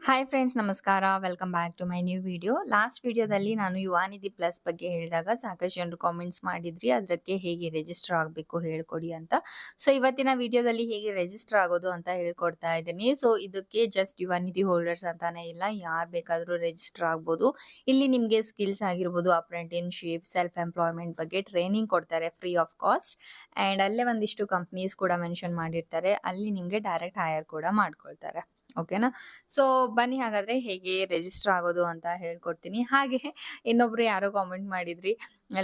Hi friends ನಮಸ್ಕಾರ. Welcome back to my new video. Last ವಿಡಿಯೋದಲ್ಲಿ ನಾನು ಯುವಾನಿಧಿ ಪ್ಲಸ್ ಬಗ್ಗೆ ಹೇಳಿದಾಗ ಸಾಕಷ್ಟು ಜನರು ಕಾಮೆಂಟ್ಸ್ ಮಾಡಿದ್ರಿ, ಅದಕ್ಕೆ ಹೇಗೆ ರಿಜಿಸ್ಟರ್ ಆಗಬೇಕು ಹೇಳ್ಕೊಡಿ ಅಂತ. ಸೊ ಇವತ್ತಿನ ವಿಡಿಯೋದಲ್ಲಿ ಹೇಗೆ ರಿಜಿಸ್ಟರ್ ಆಗೋದು ಅಂತ ಹೇಳ್ಕೊಡ್ತಾ ಇದ್ದೀನಿ. ಸೊ ಇದಕ್ಕೆ ಜಸ್ಟ್ ಯುವಾನಿಧಿ ಹೋಲ್ಡರ್ಸ್ ಅಂತಾನೆ ಇಲ್ಲ, ಯಾರು ಬೇಕಾದರೂ ರಿಜಿಸ್ಟರ್ ಆಗ್ಬೋದು. ಇಲ್ಲಿ ನಿಮಗೆ ಸ್ಕಿಲ್ಸ್ ಆಗಿರ್ಬೋದು, ಅಪ್ರೆಂಟಿಸ್ಶಿಪ್, ಸೆಲ್ಫ್ ಎಂಪ್ಲಾಯ್ಮೆಂಟ್ ಬಗ್ಗೆ ಟ್ರೈನಿಂಗ್ ಕೊಡ್ತಾರೆ ಫ್ರೀ ಆಫ್ ಕಾಸ್ಟ್. ಆ್ಯಂಡ್ ಅಲ್ಲೇ ಒಂದಿಷ್ಟು ಕಂಪ್ನೀಸ್ ಕೂಡ ಮೆನ್ಷನ್ ಮಾಡಿರ್ತಾರೆ, ಅಲ್ಲಿ ನಿಮಗೆ ಡೈರೆಕ್ಟ್ ಹೈರ್ ಕೂಡ ಮಾಡ್ಕೊಳ್ತಾರೆ. ಓಕೆನಾ? ಸೊ ಬನ್ನಿ ಹಾಗಾದ್ರೆ ಹೇಗೆ ರಿಜಿಸ್ಟರ್ ಆಗೋದು ಅಂತ ಹೇಳ್ಕೊಡ್ತೀನಿ. ಹಾಗೆ ಇನ್ನೊಬ್ರು ಯಾರೋ ಕಾಮೆಂಟ್ ಮಾಡಿದ್ರಿ,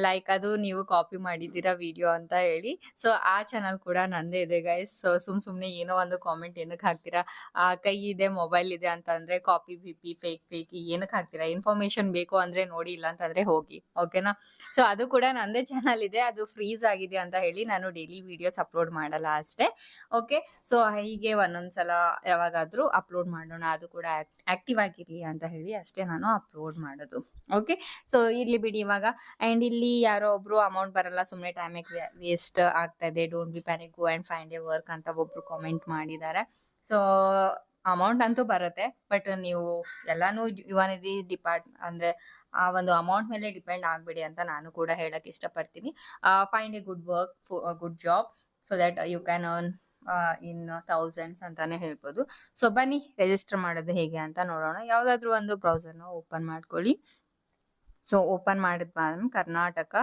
ಲೈಕ್ ಅದು ನೀವು ಕಾಪಿ ಮಾಡಿದ್ದೀರಾ ವಿಡಿಯೋ ಅಂತ ಹೇಳಿ. ಸೊ ಆ ಚಾನಲ್ ಕೂಡ ನಂದೇ ಇದೆ ಗೈಸ್. ಸೊ ಸುಮ್ನೆ ಏನೋ ಒಂದು ಕಾಮೆಂಟ್ ಏನಕ್ಕೆ ಹಾಕ್ತೀರಾ? ಕೈ ಇದೆ, ಮೊಬೈಲ್ ಇದೆ ಅಂತ ಅಂದ್ರೆ ಕಾಪಿ ಬಿಪಿ ಫೇಕ್ ಏನಕ್ಕೆ ಹಾಕ್ತೀರಾ? ಇನ್ಫಾರ್ಮೇಶನ್ ಬೇಕು ಅಂದ್ರೆ ನೋಡಿ, ಇಲ್ಲ ಅಂತಂದ್ರೆ ಹೋಗಿ. ಓಕೆನಾ? ಸೊ ಅದು ಕೂಡ ನಂದೇ ಚಾನಲ್ ಇದೆ, ಅದು ಫ್ರೀಸ್ ಆಗಿದೆ ಅಂತ ಹೇಳಿ ನಾನು ಡೈಲಿ ವಿಡಿಯೋಸ್ ಅಪ್ಲೋಡ್ ಮಾಡಲ್ಲ ಅಷ್ಟೇ. ಓಕೆ, ಸೊ ಹೀಗೆ ಒಂದೊಂದ್ಸಲ ಯಾವಾಗಾದ್ರೂ ಅಪ್ಲೋಡ್ ಮಾಡೋಣ, ಅದು ಕೂಡ ಆಕ್ಟಿವ್ ಆಗಿರ್ಲಿ ಅಂತ ಹೇಳಿ ಅಷ್ಟೇ ನಾನು ಅಪ್ಲೋಡ್ ಮಾಡೋದು. ಓಕೆ, ಸೊ ಇರ್ಲಿ ಬಿಡಿ ಇವಾಗ. ಅಂಡ್ ಇಲ್ಲಿ ಯಾರೋ ಒಬ್ರು ಅಮೌಂಟ್ ಬರಲ್ಲ, ಸುಮ್ಮನೆ ಟೈಮಿಗೆ ವೇಸ್ಟ್ ಆಗ್ತಾ ಇದೆ, don't be panic, go and find A work ಅಂತ ಒಬ್ರು ಕಾಮೆಂಟ್ ಮಾಡಿದ್ದಾರೆ. ಸೊ ಅಮೌಂಟ್ ಅಂತೂ ಬರುತ್ತೆ, ಬಟ್ ನೀವು ಎಲ್ಲಾನು ಯುವನಿಧಿ ಅಂದ್ರೆ ಆ ಒಂದು ಅಮೌಂಟ್ ಮೇಲೆ ಡಿಪೆಂಡ್ ಆಗ್ಬೇಡಿ ಅಂತ ನಾನು ಕೂಡ ಹೇಳಕ್ ಇಷ್ಟಪಡ್ತೀನಿ. Find a good work, good job, so that you can earn in thousands ಅಂತಾನೆ ಹೇಳ್ಬೋದು. ಸೊ ಬನ್ನಿ ರಿಜಿಸ್ಟರ್ ಮಾಡೋದು ಹೇಗೆ ಅಂತ ನೋಡೋಣ. ಯಾವ್ದಾದ್ರು ಒಂದು ಬ್ರೌಸರ್ನ ಓಪನ್ ಮಾಡ್ಕೊಳ್ಳಿ. ಸೊ ಓಪನ್ ಮಾಡಿದ್ಮೇಲೆ ಕರ್ನಾಟಕ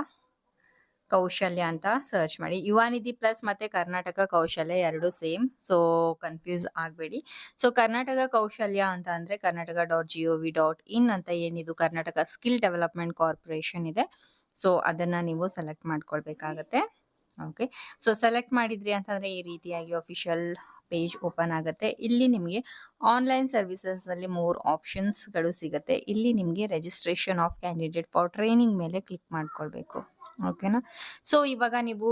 ಕೌಶಲ್ಯ ಅಂತ ಸರ್ಚ್ ಮಾಡಿ. ಯುವಾನಿಧಿ ಪ್ಲಸ್ ಮತ್ತೆ ಕರ್ನಾಟಕ ಕೌಶಲ್ಯ ಎರಡು ಸೇಮ್, ಸೊ ಕನ್ಫ್ಯೂಸ್ ಆಗಬೇಡಿ. ಸೊ ಕರ್ನಾಟಕ ಕೌಶಲ್ಯ ಅಂತ ಅಂದ್ರೆ karnataka.gov.in ಅಂತ ಏನಿದು ಕರ್ನಾಟಕ ಸ್ಕಿಲ್ ಡೆವಲಪ್ಮೆಂಟ್ ಕಾರ್ಪೊರೇಷನ್ ಇದೆ. ಸೊ ಅದನ್ನ ನೀವು ಸೆಲೆಕ್ಟ್ ಮಾಡ್ಕೊಳ್ಬೇಕಾಗತ್ತೆ. ಓಕೆ, ಸೊ ಸೆಲೆಕ್ಟ್ ಮಾಡಿದ್ರಿ ಅಂತಂದ್ರೆ ಈ ರೀತಿಯಾಗಿ ಅಫಿಷಿಯಲ್ ಪೇಜ್ ಓಪನ್ ಆಗುತ್ತೆ. ಇಲ್ಲಿ ನಿಮಗೆ ಆನ್ಲೈನ್ ಸರ್ವಿಸಸ್ ಅಲ್ಲಿ 3 ಆಪ್ಷನ್ಸ್ಗಳು ಸಿಗುತ್ತೆ. ಇಲ್ಲಿ ನಿಮಗೆ registration of candidate for training ಮೇಲೆ ಕ್ಲಿಕ್ ಮಾಡ್ಕೊಳ್ಬೇಕು. ಓಕೆನಾ? ಸೊ ಇವಾಗ ನೀವು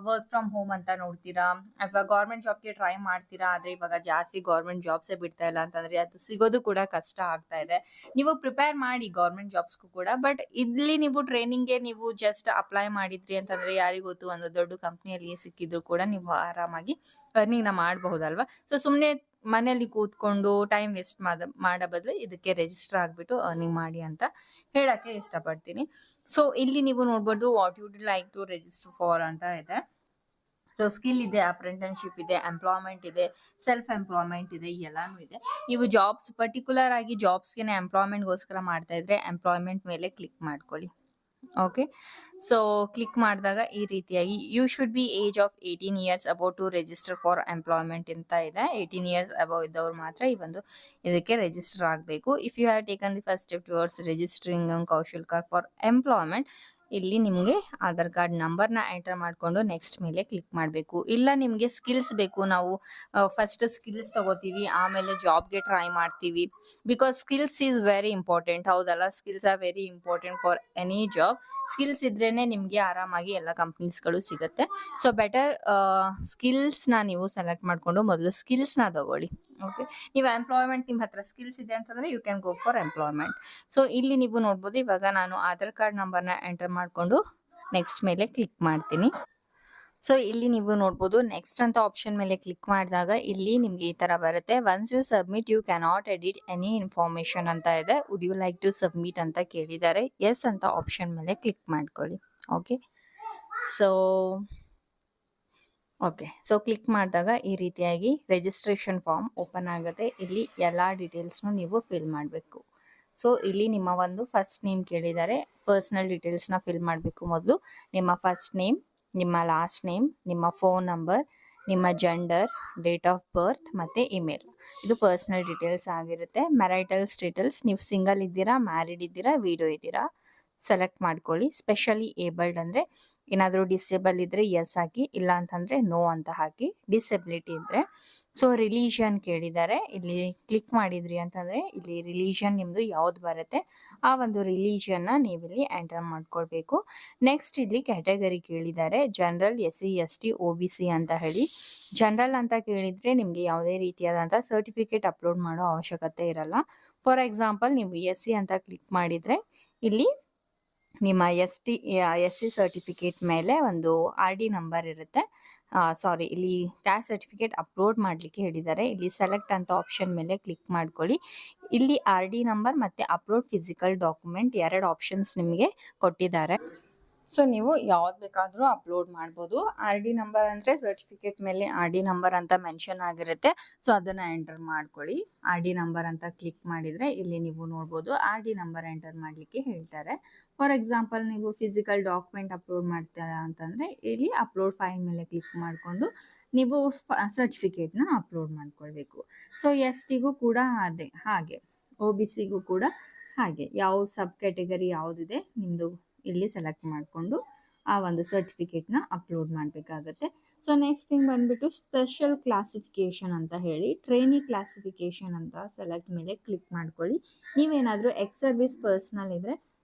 ವರ್ಕ್ ಫ್ರಮ್ ಹೋಮ್ ಅಂತ ನೋಡ್ತೀರಾ, ಅಥವಾ ಗೌರ್ಮೆಂಟ್ ಜಾಬ್ಗೆ ಟ್ರೈ ಮಾಡ್ತೀರಾ, ಆದ್ರೆ ಇವಾಗ ಜಾಸ್ತಿ ಗೌರ್ಮೆಂಟ್ ಜಾಬ್ಸೇ ಬಿಡ್ತಾ ಇಲ್ಲ ಅಂತಂದ್ರೆ ಅದು ಸಿಗೋದು ಕೂಡ ಕಷ್ಟ ಆಗ್ತಾ ಇದೆ. ನೀವು ಪ್ರಿಪೇರ್ ಮಾಡಿ ಗೌರ್ಮೆಂಟ್ ಜಾಬ್ಸ್ಗೂ ಕೂಡ, ಬಟ್ ಇಲ್ಲಿ ನೀವು ಟ್ರೈನಿಂಗ್ಗೆ ನೀವು ಜಸ್ಟ್ ಅಪ್ಲೈ ಮಾಡಿದ್ರಿ ಅಂತಂದ್ರೆ ಯಾರಿಗೂ ಗೊತ್ತು, ಒಂದು ದೊಡ್ಡ ಕಂಪ್ನಿಯಲ್ಲಿ ಸಿಕ್ಕಿದ್ರು ಕೂಡ ನೀವು ಆರಾಮಾಗಿ ಅರ್ನಿಂಗ್ ಮಾಡಬಹುದಲ್ವಾ? ಸೊ ಸುಮ್ಮನೆ ಮನೆಯಲ್ಲಿ ಕೂತ್ಕೊಂಡು ಟೈಮ್ ವೇಸ್ಟ್ ಮಾಡೋ ಬದಲು ಇದಕ್ಕೆ ರಿಜಿಸ್ಟರ್ ಆಗ್ಬಿಟ್ಟು ಅರ್ನಿಂಗ್ ಮಾಡಿ ಅಂತ ಹೇಳಕ್ಕೆ ಇಷ್ಟಪಡ್ತೀನಿ. ಸೊ ಇಲ್ಲಿ ನೀವು ನೋಡ್ಬೋದು what you'd like to register for ಅಂತ ಇದೆ. ಸೊ ಸ್ಕಿಲ್ ಇದೆ, ಅಪ್ರೆಂಟಿಸ್ಶಿಪ್ ಇದೆ, ಎಂಪ್ಲಾಯ್ಮೆಂಟ್ ಇದೆ, ಸೆಲ್ಫ್ ಎಂಪ್ಲಾಯ್ಮೆಂಟ್ ಇದೆ, ಎಲ್ಲಾನು ಇದೆ. ನೀವು ಜಾಬ್ಸ್ ಪರ್ಟಿಕ್ಯುಲರ್ ಆಗಿ ಜಾಬ್ಸ್ಗೆ ಎಂಪ್ಲಾಯ್ಮೆಂಟ್ಗೋಸ್ಕರ ಮಾಡ್ತಾ ಇದ್ರೆ ಎಂಪ್ಲಾಯ್ಮೆಂಟ್ ಮೇಲೆ ಕ್ಲಿಕ್ ಮಾಡ್ಕೊಳ್ಳಿ. ಓಕೆ, ಸೊ ಕ್ಲಿಕ್ ಮಾಡಿದಾಗ ಈ ರೀತಿಯಾಗಿ you should be age of 18 years above to register for employment ಅಂತ ಇದೆ. 18 ಇಯರ್ಸ್ ಅಬೌವ್ ಇದ್ದವ್ರು ಮಾತ್ರ ಈ ಒಂದು ಇದಕ್ಕೆ ರಿಜಿಸ್ಟರ್ ಆಗಬೇಕು. If you have taken the first step towards registering Kaushal card for employment, ಇಲ್ಲಿ ನಿಮಗೆ ಆಧಾರ್ ಕಾರ್ಡ್ ನಂಬರ್ನ ಎಂಟರ್ ಮಾಡಿಕೊಂಡು ನೆಕ್ಸ್ಟ್ ಮೇಲೆ ಕ್ಲಿಕ್ ಮಾಡಬೇಕು. ಇಲ್ಲ ನಿಮಗೆ ಸ್ಕಿಲ್ಸ್ ಬೇಕು, ನಾವು ಫಸ್ಟ್ ಸ್ಕಿಲ್ಸ್ ತಗೋತೀವಿ, ಆಮೇಲೆ ಜಾಬ್ಗೆ ಟ್ರೈ ಮಾಡ್ತೀವಿ, because skills is very important. ಹೌದಲ್ಲ? Skills are very important for any job. Skills ಇದ್ರೇನೆ ನಿಮಗೆ ಆರಾಮಾಗಿ ಎಲ್ಲ ಕಂಪ್ನೀಸ್ಗಳು ಸಿಗುತ್ತೆ. ಸೊ ಬೆಟರ್ ಸ್ಕಿಲ್ಸ್ನ ನೀವು ಸೆಲೆಕ್ಟ್ ಮಾಡಿಕೊಂಡು ಮೊದಲು ಸ್ಕಿಲ್ಸ್ನ ತಗೊಳ್ಳಿ. ಓಕೆ, ನೀವು ಎಂಪ್ಲಾಯ್ಮೆಂಟ್ ನಿಮ್ಮ ಹತ್ರ ಸ್ಕಿಲ್ಸ್ ಇದೆ ಅಂತಂದ್ರೆ you can go for employment. So ಇಲ್ಲಿ ನೀವು ನೋಡ್ಬೋದು, ಇವಾಗ ನಾನು ಆಧಾರ್ ಕಾರ್ಡ್ ನಂಬರ್ನ ಎಂಟರ್ ಮಾಡಿಕೊಂಡು ನೆಕ್ಸ್ಟ್ ಮೇಲೆ ಕ್ಲಿಕ್ ಮಾಡ್ತೀನಿ. ಸೊ ಇಲ್ಲಿ ನೀವು ನೋಡ್ಬೋದು ನೆಕ್ಸ್ಟ್ ಅಂತ ಆಪ್ಷನ್ ಮೇಲೆ ಕ್ಲಿಕ್ ಮಾಡಿದಾಗ ಇಲ್ಲಿ ನಿಮ್ಗೆ ಈ ತರ ಬರುತ್ತೆ. Once you submit you cannot edit any information ಅಂತ ಇದೆ. Would you like to submit ಅಂತ ಕೇಳಿದ್ದಾರೆ. ಎಸ್ ಅಂತ ಆಪ್ಷನ್ ಮೇಲೆ ಕ್ಲಿಕ್ ಮಾಡ್ಕೊಳ್ಳಿ. ಓಕೆ, ಸೊ ಕ್ಲಿಕ್ ಮಾಡಿದಾಗ ಈ ರೀತಿಯಾಗಿ ರಿಜಿಸ್ಟ್ರೇಷನ್ ಫಾರ್ಮ್ ಓಪನ್ ಆಗುತ್ತೆ. ಇಲ್ಲಿ ಎಲ್ಲ ಡೀಟೇಲ್ಸ್ನು ನೀವು ಫಿಲ್ ಮಾಡಬೇಕು. ಸೊ ಇಲ್ಲಿ ನಿಮ್ಮ ಒಂದು ಫಸ್ಟ್ ನೇಮ್ ಕೇಳಿದ್ದಾರೆ, ಪರ್ಸನಲ್ ಡೀಟೇಲ್ಸ್ನ ಫಿಲ್ ಮಾಡಬೇಕು. ಮೊದಲು ನಿಮ್ಮ ಫಸ್ಟ್ ನೇಮ್, ನಿಮ್ಮ ಲಾಸ್ಟ್ ನೇಮ್, ನಿಮ್ಮ ಫೋನ್ ನಂಬರ್, ನಿಮ್ಮ ಜೆಂಡರ್, ಡೇಟ್ ಆಫ್ ಬರ್ತ್ ಮತ್ತು ಇಮೇಲ್. ಇದು ಪರ್ಸನಲ್ ಡೀಟೇಲ್ಸ್ ಆಗಿರುತ್ತೆ. ಮ್ಯಾರಿಟಲ್ ಸ್ಟೇಟಸ್, ನೀವು ಸಿಂಗಲ್ ಇದ್ದೀರಾ, ಮ್ಯಾರಿಡ್ ಇದ್ದೀರಾ, ವಿಡೋ ಇದ್ದೀರಾ ಸೆಲೆಕ್ಟ್ ಮಾಡ್ಕೊಳ್ಳಿ. ಸ್ಪೆಷಲಿ ಏಬಲ್ಡ್ ಅಂದರೆ ಏನಾದರೂ ಡಿಸೇಬಲ್ ಇದ್ದರೆ ಎಸ್ ಹಾಕಿ, ಇಲ್ಲ ಅಂತಂದರೆ ನೋ ಅಂತ ಹಾಕಿ. ಡಿಸೆಬಿಲಿಟಿ ಇದ್ದರೆ. ಸೊ ರಿಲಿಜನ್ ಕೇಳಿದ್ದಾರೆ, ಇಲ್ಲಿ ಕ್ಲಿಕ್ ಮಾಡಿದ್ರಿ ಅಂತಂದರೆ ಇಲ್ಲಿ ರಿಲಿಜನ್ ನಿಮ್ಮದು ಯಾವ್ದು ಬರುತ್ತೆ ಆ ಒಂದು ರಿಲಿಜನ್ನ ನೀವಿಲ್ಲಿ ಎಂಟರ್ ಮಾಡ್ಕೊಳ್ಬೇಕು. ನೆಕ್ಸ್ಟ್ ಇಲ್ಲಿ ಕ್ಯಾಟಗರಿ ಕೇಳಿದ್ದಾರೆ, ಜನರಲ್, SC ST OBC ಅಂತ ಹೇಳಿ. ಜನರಲ್ ಅಂತ ಕೇಳಿದರೆ ನಿಮಗೆ ಯಾವುದೇ ರೀತಿಯಾದಂಥ ಸರ್ಟಿಫಿಕೇಟ್ ಅಪ್ಲೋಡ್ ಮಾಡೋ ಅವಶ್ಯಕತೆ ಇರಲ್ಲ. ಫಾರ್ ಎಕ್ಸಾಂಪಲ್ ನೀವು SC ಅಂತ ಕ್ಲಿಕ್ ಮಾಡಿದರೆ ಇಲ್ಲಿ ನಿಮ್ಮ ಎಸ್ ಸಿ ಸರ್ಟಿಫಿಕೇಟ್ ಮೇಲೆ ಒಂದು RD ನಂಬರ್ ಇರುತ್ತೆ. ಸಾರಿ, ಇಲ್ಲಿ ಕ್ಯಾಸ್ಟ್ ಸರ್ಟಿಫಿಕೇಟ್ ಅಪ್ಲೋಡ್ ಮಾಡಲಿಕ್ಕೆ ಹೇಳಿದ್ದಾರೆ. ಇಲ್ಲಿ ಸೆಲೆಕ್ಟ್ ಅಂತ ಆಪ್ಷನ್ ಮೇಲೆ ಕ್ಲಿಕ್ ಮಾಡ್ಕೊಳ್ಳಿ. ಇಲ್ಲಿ RD ನಂಬರ್ ಮತ್ತೆ ಅಪ್ಲೋಡ್ ಫಿಸಿಕಲ್ ಡಾಕ್ಯುಮೆಂಟ್ 2 ಆಪ್ಷನ್ಸ್ ನಿಮಗೆ ಕೊಟ್ಟಿದ್ದಾರೆ. ಸೊ ನೀವು ಯಾವ್ದು ಬೇಕಾದರೂ ಅಪ್ಲೋಡ್ ಮಾಡ್ಬೋದು. RD ನಂಬರ್ ಅಂದರೆ ಸರ್ಟಿಫಿಕೇಟ್ ಮೇಲೆ RD ನಂಬರ್ ಅಂತ ಮೆನ್ಷನ್ ಆಗಿರುತ್ತೆ. ಸೊ ಅದನ್ನು ಎಂಟರ್ ಮಾಡ್ಕೊಳ್ಳಿ. RD ನಂಬರ್ ಅಂತ ಕ್ಲಿಕ್ ಮಾಡಿದರೆ ಇಲ್ಲಿ ನೀವು ನೋಡ್ಬೋದು RD ನಂಬರ್ ಎಂಟರ್ ಮಾಡಲಿಕ್ಕೆ ಹೇಳ್ತಾರೆ. ಫಾರ್ ಎಕ್ಸಾಂಪಲ್ ನೀವು ಫಿಸಿಕಲ್ ಡಾಕ್ಯುಮೆಂಟ್ ಅಪ್ಲೋಡ್ ಮಾಡ್ತೀರಾ ಅಂತಂದರೆ ಇಲ್ಲಿ ಅಪ್ಲೋಡ್ ಫೈಲ್ ಮೇಲೆ ಕ್ಲಿಕ್ ಮಾಡಿಕೊಂಡು ನೀವು ಸರ್ಟಿಫಿಕೇಟ್ನ ಅಪ್ಲೋಡ್ ಮಾಡ್ಕೊಳ್ಬೇಕು. ಸೊ STಗೂ ಕೂಡ ಹಾಗೆ OBCಗೂ ಕೂಡ ಹಾಗೆ ಯಾವ ಸಬ್ ಕ್ಯಾಟಗರಿ ಯಾವುದಿದೆ ನಿಮ್ಮದು ಇಲ್ಲಿ ಸೆಲೆಕ್ಟ್ ಮಾಡಿಕೊಂಡು ಆ ಒಂದು ಸರ್ಟಿಫಿಕೇಟ್ನ ಅಪ್ಲೋಡ್ ಮಾಡಬೇಕಾಗತ್ತೆ. ಸೊ ನೆಕ್ಸ್ಟ್ ಥಿಂಗ್ ಬಂದ್ಬಿಟ್ಟು ಸ್ಪೆಷಲ್ ಕ್ಲಾಸಿಫಿಕೇಷನ್ ಅಂತ ಹೇಳಿ ಟ್ರೈನಿ ಕ್ಲಾಸಿಫಿಕೇಷನ್ ಅಂತ ಸೆಲೆಕ್ಟ್ ಮೇಲೆ ಕ್ಲಿಕ್ ಮಾಡ್ಕೊಳ್ಳಿ. ನೀವೇನಾದರೂ ಎಕ್ಸ್ ಸರ್ವಿಸ್ ಪರ್ಸನಲ್ ಇದ್ದರೆ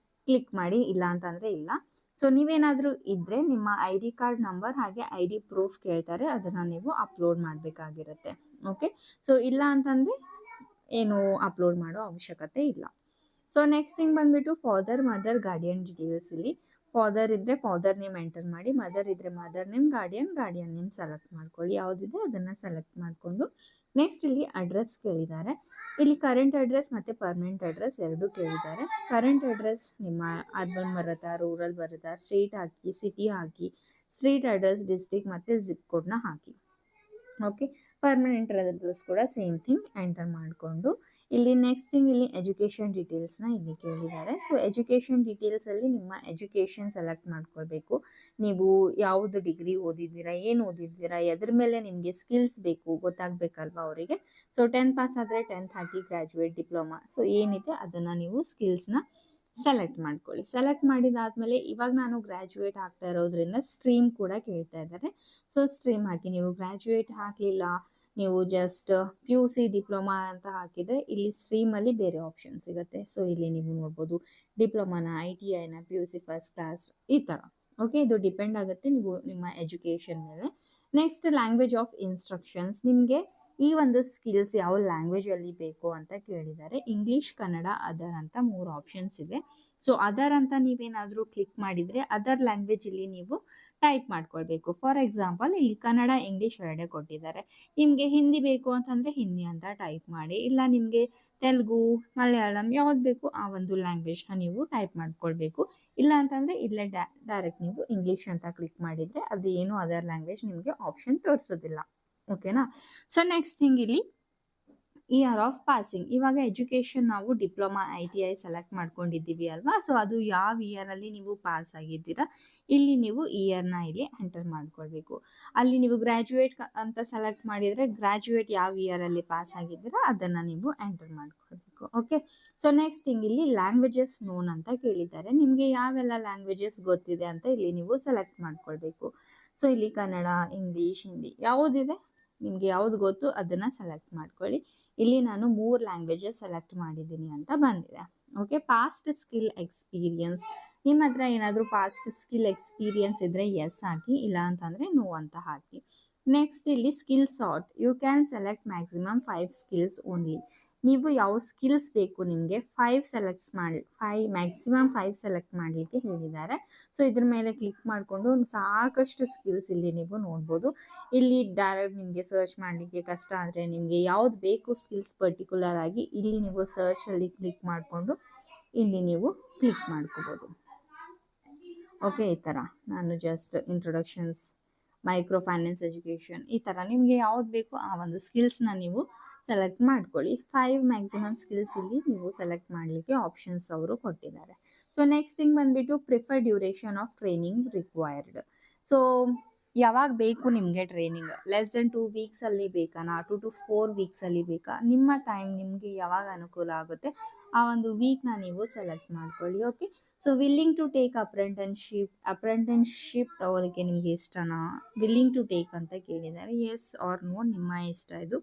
ಕ್ಲಿಕ್ ಮಾಡಿ, ಇಲ್ಲ ಅಂತಂದರೆ ಇಲ್ಲ. ಸೊ ನೀವೇನಾದರೂ ಇದ್ದರೆ ನಿಮ್ಮ ID ಕಾರ್ಡ್ ನಂಬರ್ ಹಾಗೆ ID ಪ್ರೂಫ್ ಕೇಳ್ತಾರೆ, ಅದನ್ನು ನೀವು ಅಪ್ಲೋಡ್ ಮಾಡಬೇಕಾಗಿರುತ್ತೆ. ಓಕೆ, ಸೊ ಇಲ್ಲ ಅಂತಂದರೆ ಏನು ಅಪ್ಲೋಡ್ ಮಾಡೋ ಅವಶ್ಯಕತೆ ಇಲ್ಲ. ಸೊ ನೆಕ್ಸ್ಟ್ ಥಿಂಗ್ ಬಂದ್ಬಿಟ್ಟು ಫಾದರ್ ಮದರ್ ಗಾರ್ಡಿಯನ್ ಡೀಟೇಲ್ಸ್. ಇಲ್ಲಿ ಫಾದರ್ ಇದ್ದರೆ ಫಾದರ್ ನೇಮ್ ಎಂಟರ್ ಮಾಡಿ, ಮದರ್ ಇದ್ದರೆ mother name, guardian name select ಮಾಡ್ಕೊಳ್ಳಿ. ಯಾವುದಿದೆ ಅದನ್ನು ಸೆಲೆಕ್ಟ್ ಮಾಡಿಕೊಂಡು ನೆಕ್ಸ್ಟ್ ಇಲ್ಲಿ ಅಡ್ರೆಸ್ ಕೇಳಿದ್ದಾರೆ. ಇಲ್ಲಿ ಕರೆಂಟ್ ಅಡ್ರೆಸ್ ಮತ್ತು ಪರ್ಮನೆಂಟ್ ಅಡ್ರೆಸ್ ಎರಡೂ ಕೇಳಿದ್ದಾರೆ. ಕರೆಂಟ್ ಅಡ್ರೆಸ್ ನಿಮ್ಮ ಅರ್ಬನ್ ಬರುತ್ತಾ, ರೂರಲ್ ಬರುತ್ತಾ, ಸ್ಟೇಟ್ ಹಾಕಿ, ಸಿಟಿ ಹಾಕಿ, ಸ್ಟ್ರೀಟ್ ಅಡ್ರೆಸ್, ಡಿಸ್ಟ್ರಿಕ್ಟ್ ಮತ್ತು ಜಿಪ್ ಕೋಡ್ನ ಹಾಕಿ. ಓಕೆ, ಪರ್ಮನೆಂಟ್ ಅಡ್ರೆಸ್ ಕೂಡ ಸೇಮ್ ಥಿಂಗ್ ಎಂಟರ್ ಮಾಡಿಕೊಂಡು ಇಲ್ಲಿ ನೆಕ್ಸ್ಟ್ ಥಿಂಗ್ ಇಲ್ಲಿ ಎಜುಕೇಷನ್ ಡೀಟೇಲ್ಸ್ನ ಇಲ್ಲಿ ಕೇಳಿದ್ದಾರೆ. ಸೊ ಎಜುಕೇಷನ್ ಡೀಟೇಲ್ಸಲ್ಲಿ ನಿಮ್ಮ ಎಜುಕೇಷನ್ ಸೆಲೆಕ್ಟ್ ಮಾಡ್ಕೊಳ್ಬೇಕು. ನೀವು ಯಾವುದು ಡಿಗ್ರಿ ಓದಿದ್ದೀರಾ, ಏನು ಓದಿದ್ದೀರಾ, ಎದ್ರ ಮೇಲೆ ನಿಮಗೆ ಸ್ಕಿಲ್ಸ್ ಬೇಕು ಗೊತ್ತಾಗಬೇಕಲ್ವಾ ಅವರಿಗೆ. ಸೊ 10 ಪಾಸ್ ಆದರೆ 10th ಹಾಕಿ, ಗ್ರ್ಯಾಜುಯೇಟ್, ಡಿಪ್ಲೊಮಾ, ಸೊ ಏನಿದೆ ಅದನ್ನು ನೀವು ಸ್ಕಿಲ್ಸ್ನ ಸೆಲೆಕ್ಟ್ ಮಾಡ್ಕೊಳ್ಳಿ. ಸೆಲೆಕ್ಟ್ ಮಾಡಿದಾದ್ಮೇಲೆ ಇವಾಗ ನಾನು ಗ್ರ್ಯಾಜುಯೇಟ್ ಆಗ್ತಾ ಇರೋದ್ರಿಂದ ಸ್ಟ್ರೀಮ್ ಕೂಡ ಕೇಳ್ತಾ ಇದ್ದಾರೆ. ಸೊ ಸ್ಟ್ರೀಮ್ ಹಾಕಿ. ನೀವು ಗ್ರ್ಯಾಜುಯೇಟ್ ಹಾಕಲಿಲ್ಲ, ನೀವು ಜಸ್ಟ್ PUC ಡಿಪ್ಲೊಮಾ ಅಂತ ಹಾಕಿದರೆ ಇಲ್ಲಿ ಸ್ಟ್ರೀಮಲ್ಲಿ ಬೇರೆ ಆಪ್ಷನ್ ಸಿಗುತ್ತೆ. ಸೊ ಇಲ್ಲಿ ನೀವು ನೋಡ್ಬೋದು ಡಿಪ್ಲೊಮಾನ, ITIನ, PUC ಫಸ್ಟ್ ಕ್ಲಾಸ್, ಈ ಥರ. ಓಕೆ, ಇದು ಡಿಪೆಂಡ್ ಆಗುತ್ತೆ ನೀವು ನಿಮ್ಮ ಎಜುಕೇಷನ್ ಮೇಲೆ. Next language of instructions. ನಿಮಗೆ ಈ ಒಂದು ಸ್ಕಿಲ್ಸ್ ಯಾವ ಲ್ಯಾಂಗ್ವೇಜಲ್ಲಿ ಬೇಕು ಅಂತ ಕೇಳಿದ್ದಾರೆ. ಇಂಗ್ಲೀಷ್, ಕನ್ನಡ, ಅದರ್ ಅಂತ 3 ಆಪ್ಷನ್ಸ್ ಇದೆ. ಸೊ ಅದರ್ ಅಂತ ನೀವೇನಾದರೂ ಕ್ಲಿಕ್ ಮಾಡಿದರೆ ಅದರ್ ಲ್ಯಾಂಗ್ವೇಜಲ್ಲಿ ನೀವು ಟೈಪ್ ಮಾಡ್ಕೊಳ್ಬೇಕು. ಫಾರ್ ಎಕ್ಸಾಂಪಲ್ ಇಲ್ಲಿ ಕನ್ನಡ, ಇಂಗ್ಲೀಷ್ ಎರಡೇ ಕೊಟ್ಟಿದ್ದಾರೆ. ನಿಮಗೆ ಹಿಂದಿ ಬೇಕು ಅಂತಂದರೆ ಹಿಂದಿ ಅಂತ ಟೈಪ್ ಮಾಡಿ, ಇಲ್ಲ ನಿಮಗೆ ತೆಲುಗು, ಮಲಯಾಳಂ ಯಾವ್ದು ಬೇಕು ಆ ಒಂದು ಲ್ಯಾಂಗ್ವೇಜ್ನ ನೀವು ಟೈಪ್ ಮಾಡ್ಕೊಳ್ಬೇಕು. ಇಲ್ಲ ಅಂತಂದರೆ ಇಲ್ಲೇ ಡೈರೆಕ್ಟ್ ನೀವು ಇಂಗ್ಲೀಷ್ ಅಂತ ಕ್ಲಿಕ್ ಮಾಡಿದರೆ ಅದು ಏನು ಅದರ್ ಲ್ಯಾಂಗ್ವೇಜ್ ನಿಮಗೆ ಆಪ್ಷನ್ ತೋರಿಸೋದಿಲ್ಲ. ಓಕೆನಾ. ಸೊ ನೆಕ್ಸ್ಟ್ ಥಿಂಗ್ ಇಲ್ಲಿ ಇಯರ್ ಆಫ್ ಪಾಸಿಂಗ್. ಇವಾಗ ಎಜುಕೇಷನ್ ನಾವು ಡಿಪ್ಲೊಮಾ, ITI ಸೆಲೆಕ್ಟ್ ಮಾಡ್ಕೊಂಡಿದ್ದೀವಿ ಅಲ್ವಾ. ಸೊ ಅದು ಯಾವ ಇಯರಲ್ಲಿ ನೀವು ಪಾಸ್ ಆಗಿದ್ದೀರಾ ಇಲ್ಲಿ ನೀವು ಇಯರ್ನ ಇಲ್ಲಿ ಎಂಟರ್ ಮಾಡ್ಕೊಳ್ಬೇಕು. ಅಲ್ಲಿ ನೀವು ಗ್ರ್ಯಾಜುಯೇಟ್ ಅಂತ ಸೆಲೆಕ್ಟ್ ಮಾಡಿದರೆ ಗ್ರ್ಯಾಜುಯೇಟ್ ಯಾವ ಇಯರಲ್ಲಿ ಪಾಸ್ ಆಗಿದ್ದೀರಾ ಅದನ್ನು ನೀವು ಎಂಟರ್ ಮಾಡ್ಕೊಳ್ಬೇಕು. ಓಕೆ, ಸೊ ನೆಕ್ಸ್ಟ್ ಥಿಂಗ್ ಇಲ್ಲಿ ಲ್ಯಾಂಗ್ವೇಜಸ್ ನೋನ್ ಅಂತ ಕೇಳಿದ್ದಾರೆ. ನಿಮಗೆ ಯಾವೆಲ್ಲ ಲ್ಯಾಂಗ್ವೇಜಸ್ ಗೊತ್ತಿದೆ ಅಂತ ಇಲ್ಲಿ ನೀವು ಸೆಲೆಕ್ಟ್ ಮಾಡ್ಕೊಳ್ಬೇಕು. ಸೊ ಇಲ್ಲಿ ಕನ್ನಡ, ಇಂಗ್ಲೀಷ್, ಹಿಂದಿ ಯಾವುದಿದೆ ನಿಮಗೆ ಯಾವುದು ಗೊತ್ತು ಅದನ್ನು ಸೆಲೆಕ್ಟ್ ಮಾಡ್ಕೊಳ್ಳಿ. ಇಲ್ಲಿ ನಾನು 3 ಲ್ಯಾಂಗ್ವೇಜಸ್ ಸೆಲೆಕ್ಟ್ ಮಾಡಿದ್ದೀನಿ ಅಂತ ಬಂದಿದೆ. Okay, past skill experience. ನಿಮ್ಮ ಹತ್ರ ಏನಾದರೂ ಪಾಸ್ಟ್ ಸ್ಕಿಲ್ ಎಕ್ಸ್ಪೀರಿಯನ್ಸ್ ಇದ್ದರೆ ಎಸ್ ಹಾಕಿ, ಇಲ್ಲ ಅಂತಂದರೆ ನೋ ಅಂತ ಹಾಕಿ. ನೆಕ್ಸ್ಟ್ ಇಲ್ಲಿ skill sort. You can select maximum 5 skills only. ನೀವು ಯಾವ ಸ್ಕಿಲ್ಸ್ ಬೇಕು ನಿಮಗೆ 5 ಮ್ಯಾಕ್ಸಿಮಮ್ 5 ಸೆಲೆಕ್ಟ್ ಮಾಡಲಿಕ್ಕೆ ಹೇಳಿದ್ದಾರೆ. ಸೊ ಇದ್ರ ಮೇಲೆ ಕ್ಲಿಕ್ ಮಾಡಿಕೊಂಡು ಸಾಕಷ್ಟು ಸ್ಕಿಲ್ಸ್ ಇಲ್ಲಿ ನೀವು ನೋಡ್ಬೋದು. ಇಲ್ಲಿ ಡೈರೆಕ್ಟ್ ನಿಮಗೆ ಸರ್ಚ್ ಮಾಡಲಿಕ್ಕೆ ಕಷ್ಟ ಆದರೆ ನಿಮಗೆ ಯಾವ್ದು ಬೇಕು ಸ್ಕಿಲ್ಸ್ ಪರ್ಟಿಕ್ಯುಲರ್ ಆಗಿ ಇಲ್ಲಿ ನೀವು ಸರ್ಚಲ್ಲಿ ಕ್ಲಿಕ್ ಮಾಡಿಕೊಂಡು ಇಲ್ಲಿ ನೀವು ಕ್ಲಿಕ್ ಮಾಡ್ಕೋಬೋದು. ಓಕೆ, ಈ ಥರ ನಾನು just introductions, micro finance education, ಈ ಥರ ನಿಮಗೆ ಯಾವ್ದು ಬೇಕು ಆ ಒಂದು ಸ್ಕಿಲ್ಸ್ನ ನೀವು ಸೆಲೆಕ್ಟ್ ಮಾಡ್ಕೊಳ್ಳಿ. 5 ಮ್ಯಾಕ್ಸಿಮಮ್ ಸ್ಕಿಲ್ಸ್ ಇಲ್ಲಿ ನೀವು ಸೆಲೆಕ್ಟ್ ಮಾಡಲಿಕ್ಕೆ ಆಪ್ಷನ್ಸ್ ಅವರು ಕೊಟ್ಟಿದ್ದಾರೆ. ಸೊ ನೆಕ್ಸ್ಟ್ ಥಿಂಗ್ ಬಂದುಬಿಟ್ಟು prefer duration of training required. So ಯಾವಾಗ ಬೇಕು ನಿಮಗೆ ಟ್ರೈನಿಂಗ್? ಲೆಸ್ ದೆನ್ 2 ವೀಕ್ಸಲ್ಲಿ ಬೇಕಾ, 2 to 4 ವೀಕ್ಸಲ್ಲಿ ಬೇಕಾ? ನಿಮ್ಮ ಟೈಮ್ ನಿಮಗೆ ಯಾವಾಗ ಅನುಕೂಲ ಆಗುತ್ತೆ ಆ ಒಂದು ವೀಕ್ನ ನೀವು ಸೆಲೆಕ್ಟ್ ಮಾಡ್ಕೊಳ್ಳಿ. Okay, so willing to take apprenticeship ತಗೊಳ್ಳೋಕ್ಕೆ ನಿಮಗೆ ಇಷ್ಟನಾ? ವಿಲ್ಲಿಂಗ್ ಟು ಟೇಕ್ ಅಂತ ಕೇಳಿದ್ದಾರೆ. ಎಸ್ ಆರ್ ನೋ ನಿಮ್ಮ ಇಷ್ಟ ಇದು.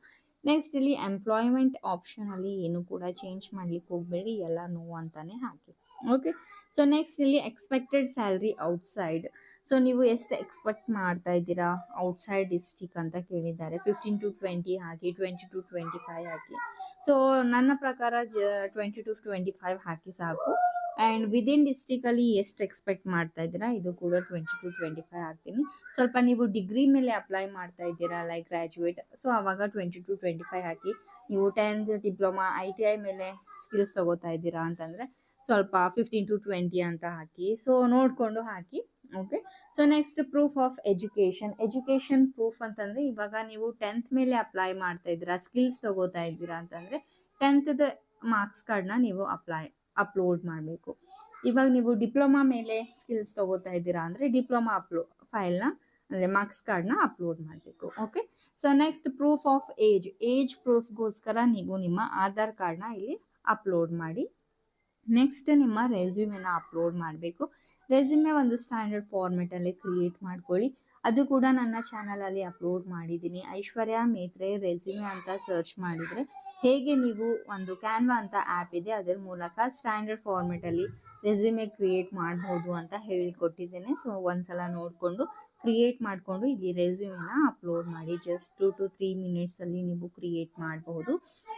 ನೆಕ್ಸ್ಟ್ ಇಲ್ಲಿ ಎಂಪ್ಲಾಯ್ಮೆಂಟ್ ಆಪ್ಷನಲ್ಲಿ ಏನು ಕೂಡ ಚೇಂಜ್ ಮಾಡ್ಲಿಕ್ಕೆ ಹೋಗಬೇಡಿ, ಎಲ್ಲ ನೋ ಅಂತಾನೆ ಹಾಕಿ. ಓಕೆ, ಸೊ ನೆಕ್ಸ್ಟ್ ಇಲ್ಲಿ ಎಕ್ಸ್ಪೆಕ್ಟೆಡ್ ಸ್ಯಾಲ್ರಿ ಔಟ್ಸೈಡ್. ಸೊ ನೀವು ಎಷ್ಟು ಎಕ್ಸ್ಪೆಕ್ಟ್ ಮಾಡ್ತಾ ಇದ್ದೀರಾ ಔಟ್ಸೈಡ್ ಡಿಸ್ಟಿಕ್ ಅಂತ ಕೇಳಿದ್ದಾರೆ. 15 to 20 hockey, 20 to 25 hockey. So ನನ್ನ ಪ್ರಕಾರ 20 to 25 ಹಾಕಿ ಸಾಕು. ಆ್ಯಂಡ್ ವಿದಿನ್ ಡಿಸ್ಟಿಕಲ್ಲಿ ಎಷ್ಟು ಎಕ್ಸ್ಪೆಕ್ಟ್ ಮಾಡ್ತಾ ಇದ್ದೀರಾ ಇದು ಕೂಡ 20 to 25 ಹಾಕ್ತೀನಿ. ಸ್ವಲ್ಪ ನೀವು ಡಿಗ್ರಿ ಮೇಲೆ ಅಪ್ಲೈ ಮಾಡ್ತಾ ಇದ್ದೀರಾ ಲೈಕ್ ಗ್ರ್ಯಾಜುಯೇಟ್, ಸೊ ಆವಾಗ 20 to 25 ಹಾಕಿ. ನೀವು 10th ಡಿಪ್ಲೊಮಾ ITI ಮೇಲೆ ಸ್ಕಿಲ್ಸ್ ತಗೋತಾ ಇದ್ದೀರಾ ಅಂತಂದರೆ ಸ್ವಲ್ಪ 15 to 20 ಅಂತ ಹಾಕಿ. ಸೊ ನೋಡಿಕೊಂಡು ಹಾಕಿ. Okay, so next proof of education proof ಅಂತಂದರೆ ಇವಾಗ ನೀವು 10th ಮೇಲೆ ಅಪ್ಲೈ ಮಾಡ್ತಾ ಇದ್ದೀರಾ, ಸ್ಕಿಲ್ಸ್ ತಗೋತಾ ಇದ್ದೀರಾ ಅಂತಂದರೆ 10th ಮಾರ್ಕ್ಸ್ ಕಾರ್ಡ್ನ ನೀವು ಅಪ್ಲೋಡ್ ಮಾಡಬೇಕು. ಇವಾಗ ನೀವು ಡಿಪ್ಲೊಮಾ ಮೇಲೆ ಸ್ಕಿಲ್ಸ್ ತಗೋತಾ ಇದ್ದೀರಾ ಅಂದರೆ ಡಿಪ್ಲೊಮಾ ಫೈಲ್ನ ಅಂದರೆ ಮಾರ್ಕ್ಸ್ ಕಾರ್ಡ್ನ ಅಪ್ಲೋಡ್ ಮಾಡಬೇಕು. Okay, so next proof of age ಪ್ರೂಫ್ಗೋಸ್ಕರ ನೀವು ನಿಮ್ಮ ಆಧಾರ್ ಕಾರ್ಡ್ನ ಇಲ್ಲಿ ಅಪ್ಲೋಡ್ ಮಾಡಿ. ನೆಕ್ಸ್ಟ್ ನಿಮ್ಮ ರೆಸ್ಯೂಮೆನ ಅಪ್ಲೋಡ್ ಮಾಡಬೇಕು. ರೆಸ್ಯೂಮೆ ಒಂದು ಸ್ಟ್ಯಾಂಡರ್ಡ್ ಫಾರ್ಮೆಟಲ್ಲಿ ಕ್ರಿಯೇಟ್ ಮಾಡ್ಕೊಳ್ಳಿ. ಅದು ಕೂಡ ನನ್ನ ಚಾನಲಲ್ಲಿ ಅಪ್ಲೋಡ್ ಮಾಡಿದ್ದೀನಿ. ಐಶ್ವರ್ಯ ಮೇತ್ರೆ ರೆಸ್ಯೂಮೆ ಅಂತ ಸರ್ಚ್ ಮಾಡಿದರೆ ಹೇಗೆ ನೀವು ಒಂದು ಕ್ಯಾನ್ವಾ ಅಂತ ಆ್ಯಪ್ ಇದೆ, ಅದರ ಮೂಲಕ ಸ್ಟ್ಯಾಂಡರ್ಡ್ ಫಾರ್ಮೆಟಲ್ಲಿ ರೆಸ್ಯೂಮೆ ಕ್ರಿಯೇಟ್ ಮಾಡ್ಬೋದು ಅಂತ ಹೇಳಿಕೊಟ್ಟಿದ್ದೇನೆ. ಸೊ ಒಂದ್ಸಲ ನೋಡಿಕೊಂಡು ಕ್ರಿಯೇಟ್ ಮಾಡಿಕೊಂಡು ಇಲ್ಲಿ ರೆಸ್ಯೂಮೆನ ಅಪ್ಲೋಡ್ ಮಾಡಿ. ಜಸ್ಟ್ 2 to 3 ಮಿನಿಟ್ಸಲ್ಲಿ ನೀವು ಕ್ರಿಯೇಟ್ ಮಾಡಬಹುದು.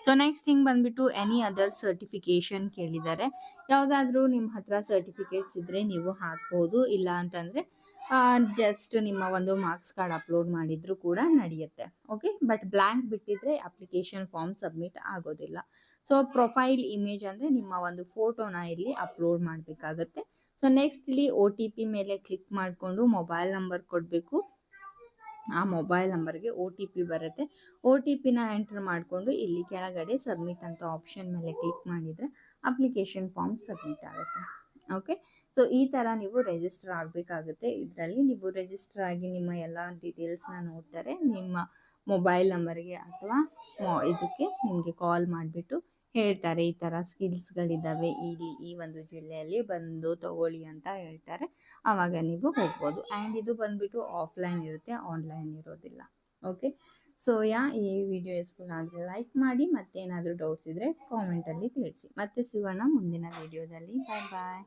ಸೊ ನೆಕ್ಸ್ಟ್ ಥಿಂಗ್ ಬಂದುಬಿಟ್ಟು ಎನಿ ಅದರ್ ಸರ್ಟಿಫಿಕೇಷನ್ ಕೇಳಿದ್ದಾರೆ. ಯಾವುದಾದ್ರೂ ನಿಮ್ಮ ಹತ್ರ ಸರ್ಟಿಫಿಕೇಟ್ಸ್ ಇದ್ದರೆ ನೀವು ಹಾಕ್ಬೋದು, ಇಲ್ಲ ಅಂತಂದರೆ ಜಸ್ಟ್ ನಿಮ್ಮ ಒಂದು ಮಾರ್ಕ್ಸ್ ಕಾರ್ಡ್ ಅಪ್ಲೋಡ್ ಮಾಡಿದರೂ ಕೂಡ ನಡೆಯುತ್ತೆ. ಓಕೆ, ಬಟ್ ಬ್ಲ್ಯಾಂಕ್ ಬಿಟ್ಟಿದ್ರೆ ಅಪ್ಲಿಕೇಶನ್ ಫಾರ್ಮ್ ಸಬ್ಮಿಟ್ ಆಗೋದಿಲ್ಲ. ಸೊ ಪ್ರೊಫೈಲ್ ಇಮೇಜ್ ಅಂದರೆ ನಿಮ್ಮ ಒಂದು ಫೋಟೋನ ಇಲ್ಲಿ ಅಪ್ಲೋಡ್ ಮಾಡಬೇಕಾಗತ್ತೆ. ಸೊ ನೆಕ್ಸ್ಟ್ ಇಲ್ಲಿ OTP ಮೇಲೆ ಕ್ಲಿಕ್ ಮಾಡಿಕೊಂಡು ಮೊಬೈಲ್ ನಂಬರ್ ಕೊಡಬೇಕು. ಆ ಮೊಬೈಲ್ ನಂಬರ್ಗೆ OTP ಬರುತ್ತೆ. OTPನ ಎಂಟರ್ ಮಾಡಿಕೊಂಡು ಇಲ್ಲಿ ಕೆಳಗಡೆ ಸಬ್ಮಿಟ್ ಅಂತ ಆಪ್ಷನ್ ಮೇಲೆ ಕ್ಲಿಕ್ ಮಾಡಿದರೆ ಅಪ್ಲಿಕೇಶನ್ ಫಾರ್ಮ್ ಸಬ್ಮಿಟ್ ಆಗುತ್ತೆ. ಓಕೆ, ಸೊ ಈ ಥರ ನೀವು ರಿಜಿಸ್ಟರ್ ಆಗಬೇಕಾಗುತ್ತೆ. ಇದರಲ್ಲಿ ನೀವು ರಿಜಿಸ್ಟರ್ ಆಗಿ ನಿಮ್ಮ ಎಲ್ಲ ಡೀಟೇಲ್ಸ್ನ ನೋಡ್ತಾರೆ. ನಿಮ್ಮ ಮೊಬೈಲ್ ನಂಬರ್ಗೆ ಅಥವಾ ಇದಕ್ಕೆ ನಿಮಗೆ ಕಾಲ್ ಮಾಡಿಬಿಟ್ಟು ಹೇಳ್ತಾರೆ ಈ ಥರ ಸ್ಕಿಲ್ಸ್ಗಳಿದ್ದಾವೆ ಈ ಒಂದು ಜಿಲ್ಲೆಯಲ್ಲಿ ಬಂದು ತಗೊಳ್ಳಿ ಅಂತ ಹೇಳ್ತಾರೆ. ಆವಾಗ ನೀವು ಹೋಗ್ಬೋದು. ಆ್ಯಂಡ್ ಇದು ಬಂದುಬಿಟ್ಟು ಆಫ್ಲೈನ್ ಇರುತ್ತೆ, ಆನ್ಲೈನ್ ಇರೋದಿಲ್ಲ. ಓಕೆ, ಸೊ ಈ ವಿಡಿಯೋ ಯೂಸ್ಫುಲ್ ಆದರೆ ಲೈಕ್ ಮಾಡಿ. ಮತ್ತೇನಾದರೂ ಡೌಟ್ಸ್ ಇದ್ದರೆ ಕಾಮೆಂಟಲ್ಲಿ ತಿಳಿಸಿ. ಮತ್ತೆ ಸಿಗೋಣ ಮುಂದಿನ ವಿಡಿಯೋದಲ್ಲಿ. ಬಾಯ್ ಬಾಯ್.